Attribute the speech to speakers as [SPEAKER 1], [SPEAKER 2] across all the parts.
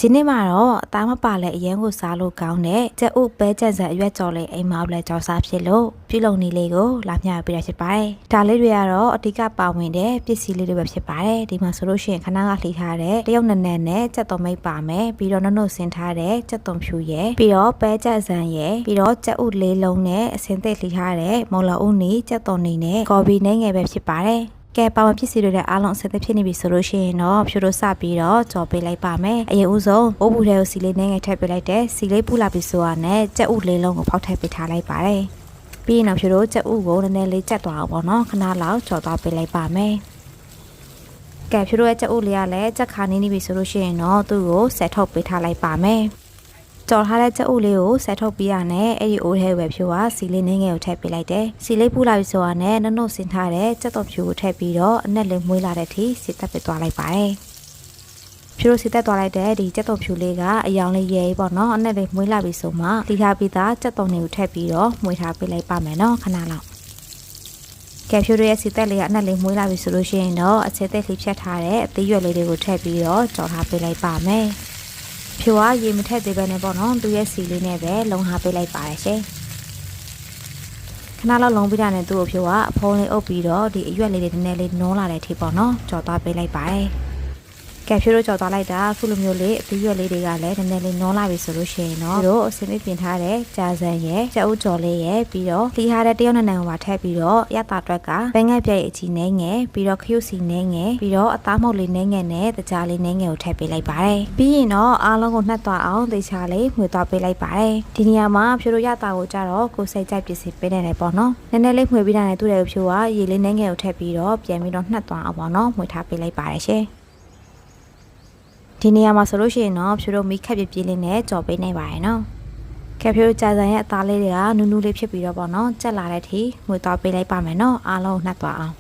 [SPEAKER 1] ဒီနေ့မှာတော့အသားမပါလဲအရန်ကိုစားလို့ကောင်းတဲ့ကြက်ဥပဲကြက်စံအရွက်ကြော်လေးအိမ်မောက်လဲကြော်စားဖြစ်လို့ပြုလုပ်နေလေးကိုလာမျှပေးရဖြစ်ပါတယ်။ဒါလေးတွေကတော့အဓိကပါဝင်တဲ့ပစ္စည်းလေးတွေပဲဖြစ်ပါတယ်။ဒီမှာဆိုလို့ရှိရင်ခဏကလှီထားတဲ့တရုတ်နက်နက်နဲ့ကြက်သွန်မိတ်ပါမယ်။ပြီးတော့နှုတ်ဆင်းထားတဲ့ကြက်သွန်ဖြူရယ်ပြီးတော့ပဲကြက်စံရယ်ပြီးတော့ကြက်ဥလေးလုံးနဲ့အစင်သက်လှီထားတဲ့မော်လာဥနီကြက်သွန်နီနဲ့ကော်ဖီနဲ့ငယ်ပဲဖြစ်ပါတယ်။ကဲပါဝင်ပစ္စည်းတွေလည်းအားလုံးအဆက်သက်ဖြစ်နေပြီဆိုလို့ရှိရင်တော့ဖြူတို့စပြီးတော့ကြော်ပေးလိုက်ပါမယ်အရင်ဦးဆုံးဘိုးဘူးထဲကိုစီလေးနဲ့ငယ်ထည့်ပေးလိုက်တယ်စီလေးပူလာပြီဆိုတာနဲ့ကြက်ဥလေးလုံးကိုဖောက်ထည့်ပေးထားလိုက်ပါတယ်ပြီးရင်တော့ဖြူတို့ကြက်ဥကိုနည်းနည်းလေးကြက်သွားအောင်ပေါ့နော်ခဏလောက်ကြော်သွားပေးလိုက်ပါမယ်ကဲဖြူတို့ရဲ့ကြက်ဥလေးကလည်းကြက်ခါနေပြီဆိုလို့ရှိရင်တော့သူ့ကိုဆက်ထုတ်ပေးထားလိုက်ပါမယ်ကြော်ထားတဲ့ကြက်ဥလေးကိုဆက်ထုတ်ပြီးရနဲ့အဲ့ဒီအိုးထဲပဲဖြူကစီလေးနှင်းငယ်ကိုထည့်ပေးလိုက်တယ်စီလေးပူလာပြီဆိုတာနဲ့နှုတ်ဆင်းထားတဲ့ကြက်သွန်ဖြူကိုထည့်ပြီးတော့အနက်လေးမွေးလာတဲ့အထိစီတက်ပေးသွားလိုက်ပါတယ်ဖြူတို့စီတက်သွားလိုက်တဲ့ဒီကြက်သွန်ဖြူလေးကအယောင်လေးရဲပေါ့နော်အနက်လေးမွေးလာပြီဆိုမှတီထားပြီးသားကြက်သွန်တွေကိုထည့်ပြီးတော့မွေးထားပေးလိုက်ပါမယ်နော်ခဏလောက်ကဲဖြူတို့ရဲ့စီတက်လေးကအနက်လေးမွေးလာပြီဆိုလို့ရှိရင်တော့အခြေသက်လေးဖြတ်ထားတဲ့အသေးရွက်လေးတွေကိုထည့်ပြီးတော့ကြော်ထားပေးလိုက်ပါမယ်ဖြူကရေမထက်သေးပဲနဲ့ပေါ့နော်သူရဲ့စီလေးနဲ့ပဲလုံထားပေးလိုက်ပါတယ်ရှင်ခဏလောက်လုံပြီးတာနဲ့သူ့ကိုဖြူကအဖုံးလေးအုပ်ပြီးတော့ဒီအရွက်လေးတွေနည်းနည်းလေးနိုးလာတဲ့အထိပေါ့နော်ကြော်သွားပေးလိုက်ပါတယ်ကဲဖြူတို့ကြော်သွားလိုက်တာအခုလိုမျိုးလေးအသေးရွက်လေးတွေကလည်းနည်းနည်းလေးနိုးလာပြီဆိုလို့ရှိရင်တော့တို့အစင်းလေးပြင်ထားတဲ့ကြာစံရဲ့ကြက်ဥကြော်လေးရဲ့ပြီးတော့လှီထားတဲ့တရုတ်နံနံကိုပါထည့်ပြီးတော့ရတာတွက်ကဘဲငှက်ပြဲအကြီးနဲ့ငယ်ပြီးတော့ခရုစီနဲ့ငယ်ပြီးတော့အသားမုတ်လေးနဲ့ငယ်နဲ့တကြားလေးနဲ့ငယ်ကိုထည့်ပေးလိုက်ပါတယ်ပြီးရင်တော့အားလုံးကိုနှက်သွားအောင်သေချာလေးမှွေသွားပေးလိုက်ပါတယ်ဒီနေရာမှာဖြူတို့ရတာကိုကြတော့ကိုစိတ်ကြိုက်ပစ္စည်းပေးနေတယ်ပေါ့နော်နည်းနည်းလေးမှွေပြီးတာနဲ့သူ့ရဲ့ဖြူကရေလေးနဲ့ငယ်ကိုထည့်ပြီးတော့ပြန်ပြီးတော့နှက်သွားအောင်ပေါ့နော်မှွေထားပေးလိုက်ပါတယ်ရှင်ဒီနေရာမှာဆိုလို့ရှိရင်တော့ဖြူတို့မီးခက်ပြပြလေးနဲ့ကြော်ပေးနေပါရယ်နော်။ဖြူတို့ကြာစံရဲ့အသားလေးတွေကနူးနူးလေးဖြစ်ပြီးတော့ပေါ့နော်။ကြက်လာတဲ့အထိငွေသွားပေးလိုက်ပါမယ်နော်။အားလုံးနှက်သွားအောင်။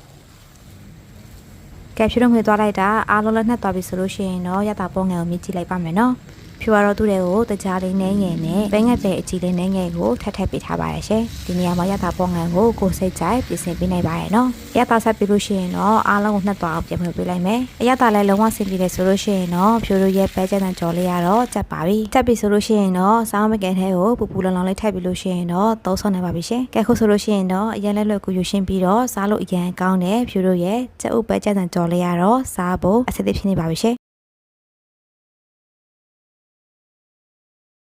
[SPEAKER 1] ဖြူတို့ငွေသွားလိုက်တာအားလုံးလည်းနှက်သွားပြီဆိုလို့ရှိရင်တော့ရတာပုံငယ်ကိုမြည်ကြည့်လိုက်ပါမယ်နော်။ဖြူကတော့သူ့တွေကိုတကြားလေးနဲ့ငယ်နဲ့ဘဲငှက်ပဲအကြီးလေးနဲ့ငယ်ကိုထပ်ထပ်ပေးထားပါရရှင်။ဒီနေရာမှာရတာပုံငယ်ကိုကိုစိတ်ကြိုက်ပြင်ဆင်ပေးနိုင်ပါရယ်နော်။ရတာဆက်ပြီးလို့ရှိရင်တော့အားလုံးကိုနှက်သွားအောင်ပြင်ပေးလိုက်မယ်။အရတာလည်းလုံးဝဆင်ပြေတယ်ဆိုလို့ရှိရင်တော့ဖြူတို့ရဲ့ပဲကြက်တန်ကြော်လေးကတော့ကြက်ပါပြီ။ကြက်ပြီဆိုလို့ရှိရင်တော့စောင်းမကန်ထဲကိုပူပူလောင်လောင်လေးထည့်ပြီးလို့ရှိရင်တော့သုံးဆောင်နေပါပြီရှင်။ကဲခုဆိုလို့ရှိရင်တော့အရင်လက်လွတ်ကိုယူရှင်းပြီးတော့စားလို့အရင်ကောင်းတယ်ဖြူတို့ရဲ့ကြက်ဥပဲကြက်တန်ကြော်လေးကတော့စားဖို့အဆင်သင့်ဖြစ်နေပါပြီရှင်